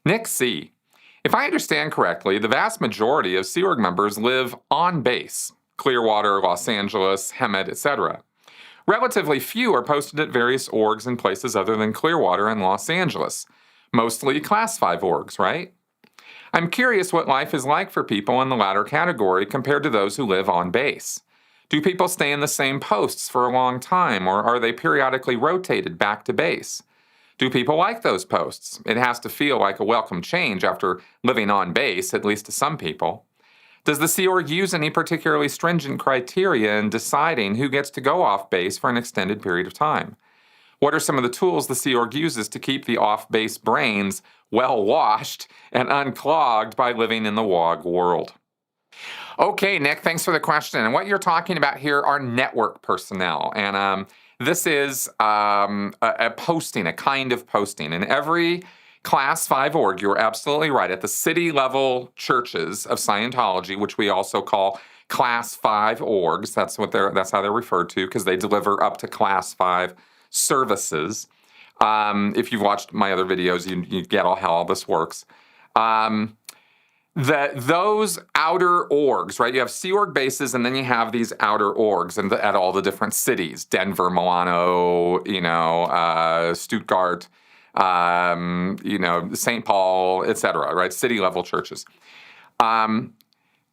Nick C. If I understand correctly, the vast majority of Sea Org members live on base, Clearwater, Los Angeles, Hemet, etc. Relatively few are posted at various orgs in places other than Clearwater and Los Angeles, mostly Class 5 orgs, right? I'm curious what life is like for people in the latter category compared to those who live on base. Do people stay in the same posts for a long time, or are they periodically rotated back to base? Do people like those posts? It has to feel like a welcome change after living on base, at least to some people. Does the Sea Org use any particularly stringent criteria in deciding who gets to go off base for an extended period of time? What are some of the tools the Sea Org uses to keep the off-base brains well washed and unclogged by living in the WOG world? Okay, Nick, thanks for the question. And what you're talking about here are network personnel. And this is a posting, a kind of posting. In every Class 5 org, you're absolutely right. At the city level churches of Scientology, which we also call Class 5 orgs, that's how they're referred to, because they deliver up to Class 5 services. If you've watched my other videos, you get how all this works. Those outer orgs, right? You have Sea Org bases, and then you have these outer orgs at all the different cities: Denver, Milano, Stuttgart, St. Paul, etc. Right? City level churches.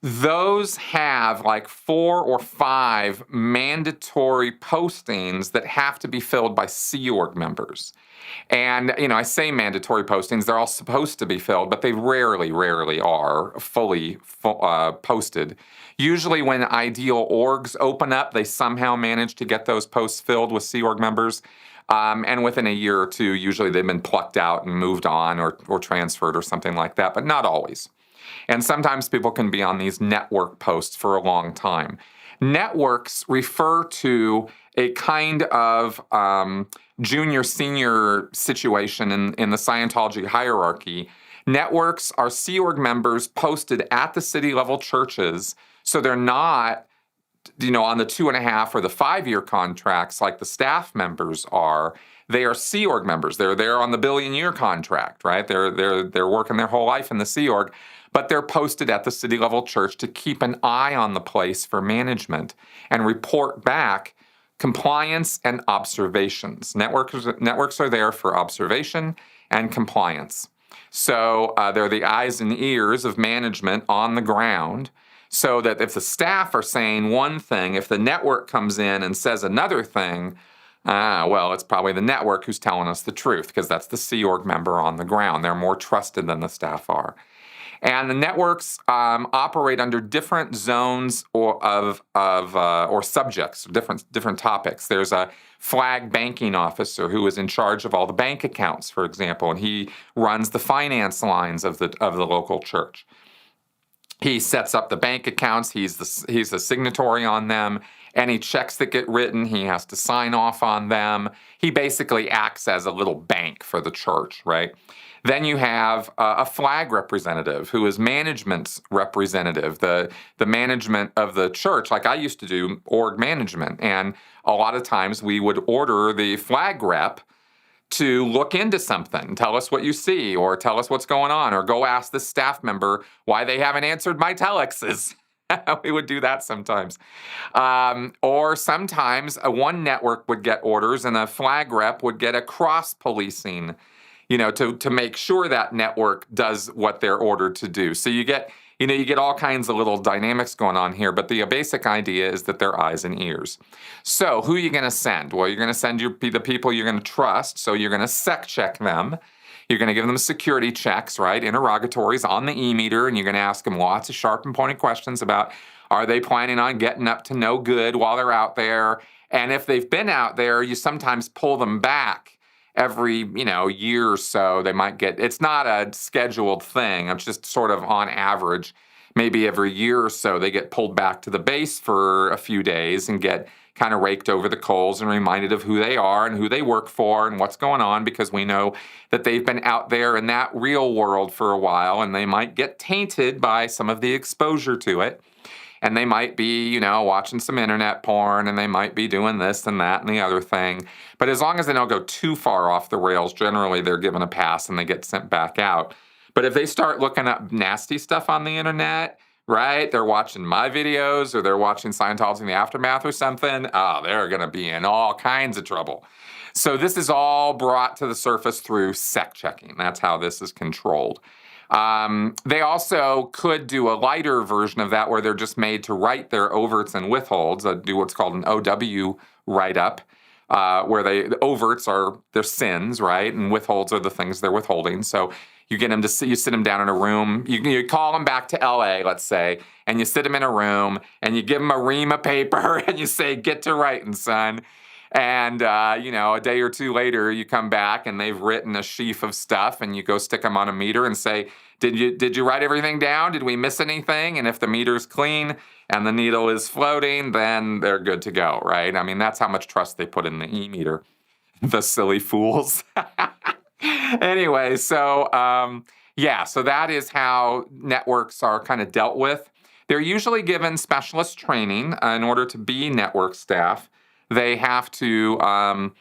Those have like 4 or 5 mandatory postings that have to be filled by Sea Org members. And, I say mandatory postings, they're all supposed to be filled, but they rarely are fully posted. Usually when ideal orgs open up, they somehow manage to get those posts filled with Sea Org members. And within a year or two, usually they've been plucked out and moved on or transferred or something like that, but not always. And sometimes people can be on these network posts for a long time. Networks refer to a kind of junior-senior situation in the Scientology hierarchy. Networks are Sea Org members posted at the city-level churches, so they're not on the 2.5 or the 5-year contracts like the staff members are. They are Sea Org members. They're there on the billion-year contract, right? They're working their whole life in the Sea Org, but they're posted at the city-level church to keep an eye on the place for management and report back compliance and observations. Networks are there for observation and compliance. So they're the eyes and ears of management on the ground, so that if the staff are saying one thing, if the network comes in and says another thing, it's probably the network who's telling us the truth, because that's the Sea Org member on the ground. They're more trusted than the staff are. And the networks operate under different zones or subjects, different topics. There's a flag banking officer who is in charge of all the bank accounts, for example, and he runs the finance lines of the local church. He sets up the bank accounts. He's the signatory on them. Any checks that get written, he has to sign off on them. He basically acts as a little bank for the church, right? Then you have a flag representative who is management's representative, the management of the church. Like I used to do org management, and a lot of times we would order the flag rep to look into something, tell us what you see, or tell us what's going on, or go ask the staff member why they haven't answered my telexes. We would do that sometimes. Or sometimes one network would get orders and a flag rep would get a cross-policing, to make sure that network does what they're ordered to do. So you get all kinds of little dynamics going on here, but the basic idea is that they're eyes and ears. So who are you going to send? Well, you're going to send the people you're going to trust, so you're going to sec check them. You're going to give them security checks, right? Interrogatories on the e-meter, and you're going to ask them lots of sharp and pointed questions about, are they planning on getting up to no good while they're out there? And if they've been out there, you sometimes pull them back every, year or so. They might it's not a scheduled thing. It's just sort of on average, maybe every year or so, they get pulled back to the base for a few days and get kind of raked over the coals and reminded of who they are and who they work for and what's going on, because we know that they've been out there in that real world for a while, and they might get tainted by some of the exposure to it. And they might be, watching some internet porn, and they might be doing this and that and the other thing. But as long as they don't go too far off the rails, generally they're given a pass and they get sent back out. But if they start looking up nasty stuff on the internet, right? They're watching my videos or they're watching Scientology in the Aftermath or something. Oh, they're going to be in all kinds of trouble. So this is all brought to the surface through sec checking. That's how this is controlled. They also could do a lighter version of that where they're just made to write their overts and withholds, do what's called an OW write-up, where the overts are their sins, right? And withholds are the things they're withholding. So you get them to sit, you sit them down in a room. You call them back to LA, let's say, and you sit them in a room and you give them a ream of paper and you say, get to writing, son. And, a day or two later, you come back and they've written a sheaf of stuff and you go stick them on a meter and say, did you write everything down? Did we miss anything? And if the meter's clean and the needle is floating, then they're good to go, right? I mean, that's how much trust they put in the e-meter. The silly fools. Anyway, so that is how networks are kind of dealt with. They're usually given specialist training in order to be network staff. They have to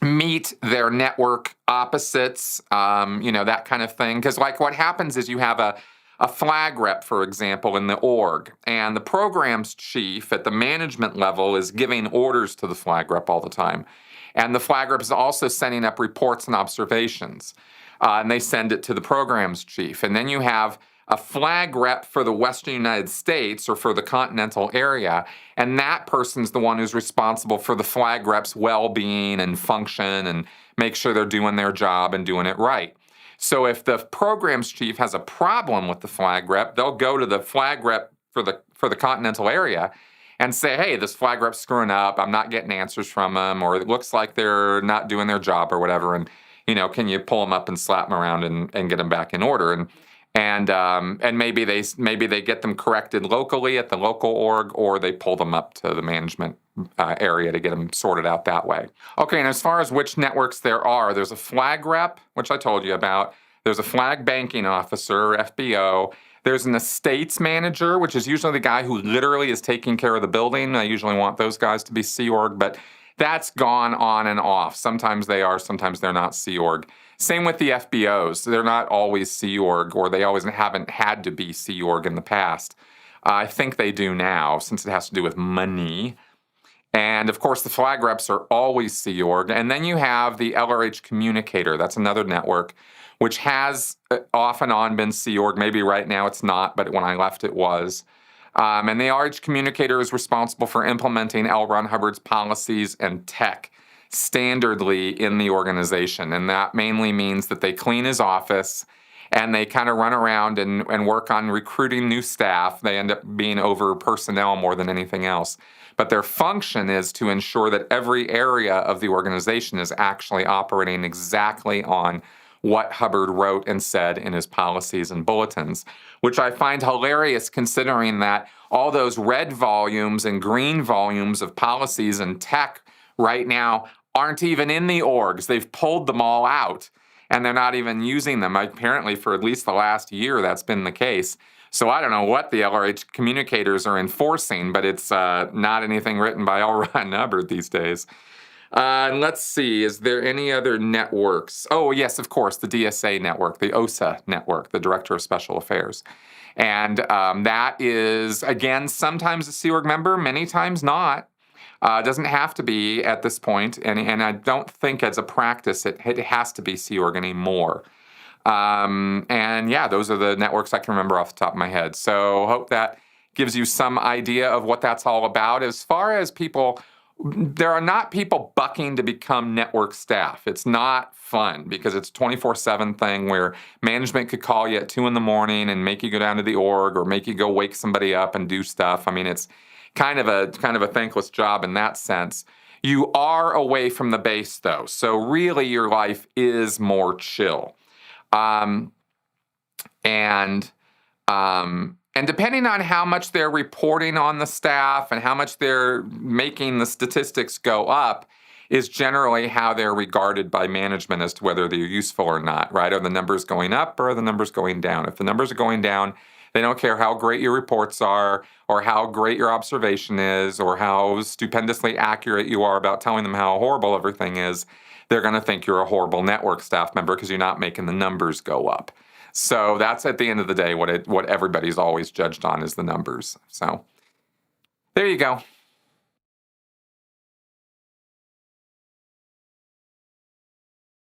meet their network opposites, that kind of thing. Because like what happens is you have a flag rep, for example, in the org, and the programs chief at the management level is giving orders to the flag rep all the time. And the flag rep is also sending up reports and observations, and they send it to the programs chief. And then you have a flag rep for the Western United States or for the continental area, and that person's the one who's responsible for the flag rep's well-being and function and make sure they're doing their job and doing it right. So if the programs chief has a problem with the flag rep, they'll go to the flag rep for the continental area and say, hey, this flag rep's screwing up, I'm not getting answers from them, or it looks like they're not doing their job or whatever, and can you pull them up and slap them around and get them back in order? And maybe they get them corrected locally at the local org, or they pull them up to the management area to get them sorted out that way. Okay, and as far as which networks there's a flag rep, which I told you about. There's a flag banking officer, FBO. There's an estates manager, which is usually the guy who literally is taking care of the building. I usually want those guys to be Sea Org, but that's gone on and off. Sometimes they are, sometimes they're not Sea Org. Same with the FBOs. They're not always Sea Org, or they always haven't had to be Sea Org in the past. I think they do now, since it has to do with money. And, of course, the flag reps are always Sea Org. And then you have the LRH communicator. That's another network, which has off and on been Sea Org. Maybe right now it's not, but when I left it was. And the LRH communicator is responsible for implementing L. Ron Hubbard's policies and tech standardly in the organization. And that mainly means that they clean his office and they kind of run around and work on recruiting new staff. They end up being over personnel more than anything else. But their function is to ensure that every area of the organization is actually operating exactly on what Hubbard wrote and said in his policies and bulletins, which I find hilarious considering that all those red volumes and green volumes of policies and tech right now aren't even in the orgs. They've pulled them all out, and they're not even using them. Apparently, for at least the last year, that's been the case. So I don't know what the LRH communicators are enforcing, but it's not anything written by L. Ron Hubbard these days. And let's see, is there any other networks? Oh, yes, of course, the DSA network, the OSA network, the Director of Special Affairs. And that is, again, sometimes a Sea Org member, many times not. Doesn't have to be at this point, and I don't think as a practice it has to be Sea Org anymore. And yeah, those are the networks I can remember off the top of my head. So hope that gives you some idea of what that's all about. As far as people, there are not people bucking to become network staff. It's not fun because it's a 24/7 thing where management could call you at 2 a.m. and make you go down to the org or make you go wake somebody up and do stuff. I mean, it's kind of a thankless job in that sense. You are away from the base though, so really your life is more chill. And depending on how much they're reporting on the staff and how much they're making the statistics go up is generally how they're regarded by management as to whether they're useful or not, right? Are the numbers going up or are the numbers going down? If the numbers are going down, they don't care how great your reports are or how great your observation is or how stupendously accurate you are about telling them how horrible everything is. They're going to think you're a horrible network staff member because you're not making the numbers go up. So that's at the end of the day what everybody's always judged on is the numbers. So there you go.